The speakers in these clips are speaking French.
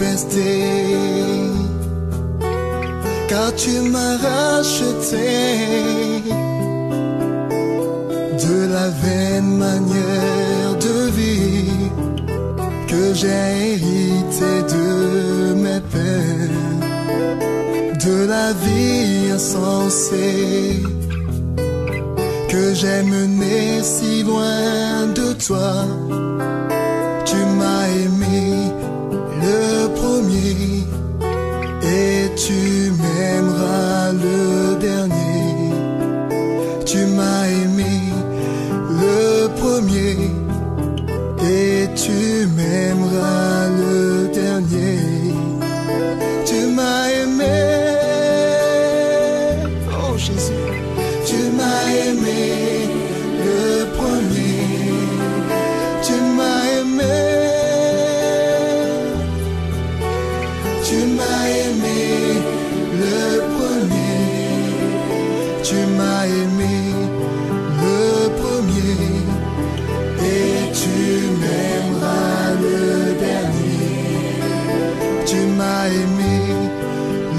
manifester, car tu m'as racheté de la vaine manière de vie que j'ai hérité de mes pères, de la vie insensée que j'ai menée si loin de toi. Tu m'as aimé le premier et tu m'aimeras le dernier. Tu m'as aimé le premier et tu m'aimeras le dernier. Tu m'as aimé, oh Jésus, tu m'as aimé le premier. Tu m'as aimé, tu m'as aimé le premier. Tu m'as aimé le premier et tu m'aimeras le dernier. Tu m'as aimé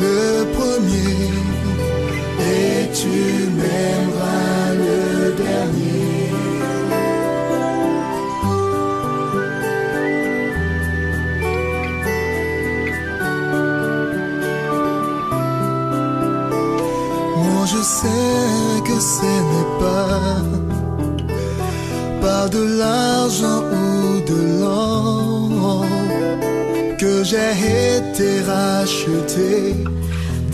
le premier et tu m'aimeras le dernier. Moi je sais que ce n'est pas par de l'argent ou de l'or que j'ai été racheté,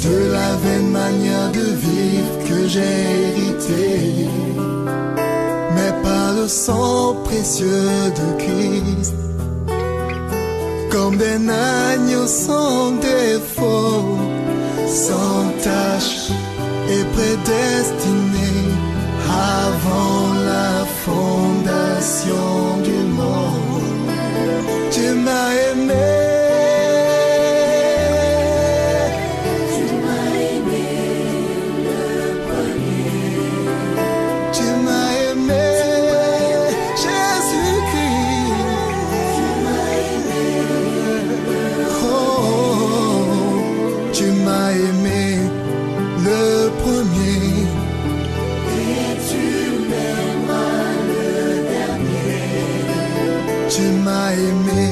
de la vaine manière de vivre que j'ai hérité, mais par le sang précieux de Christ, comme d'un agneau sans défaut, sans tache et prédestiné avant la fondation du monde. Tu m'as aimé. Tu m'as aimé le premier et tu m'aimeras le dernier. Tu m'as aimé,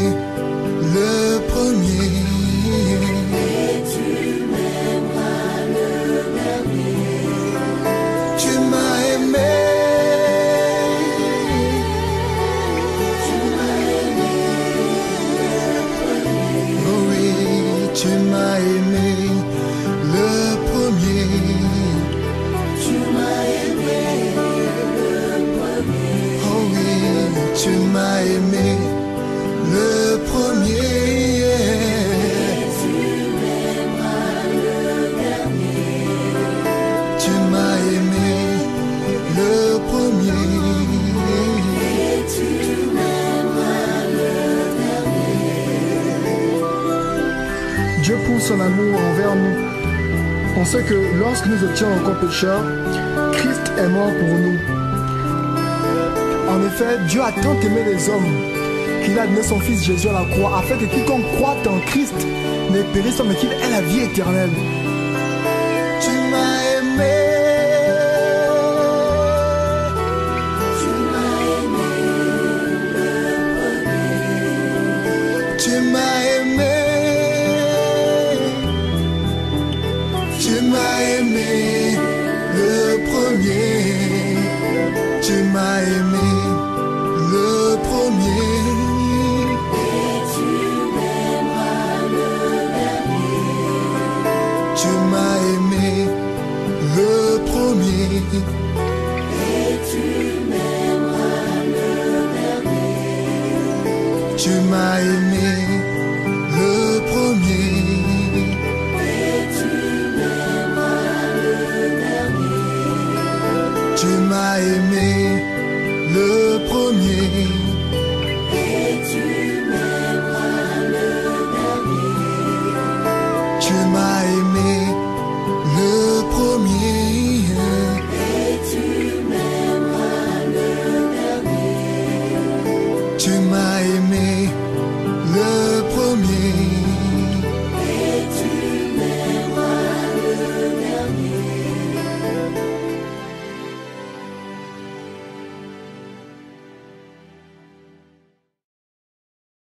tu m'as aimé le premier. Oh oui, tu m'as aimé le premier. Tu m'as aimé le premier. Oh oui, tu m'as aimé le premier et tu m'aimeras le dernier. Tu m'as aimé le premier et tu m'aimeras le dernier. Dieu prouve son amour envers nous. On sait que lorsque nous étions encore pécheurs, Christ est mort pour nous. En effet, Dieu a tant aimé les hommes qu'il a donné son Fils Jésus à la croix, afin que quiconque croit en Christ ne périsse pas, mais qu'il ait la vie éternelle. Tu m'as aimé, tu m'as aimé le premier. Tu m'as aimé, tu m'as aimé le premier. Tu m'as aimé le premier et tu m'aimeras le dernier. Tu m'as aimé le premier et tu m'aimeras le dernier. Tu m'as aimé le premier et tu m'aimeras le dernier. Tu m'as aimé le premier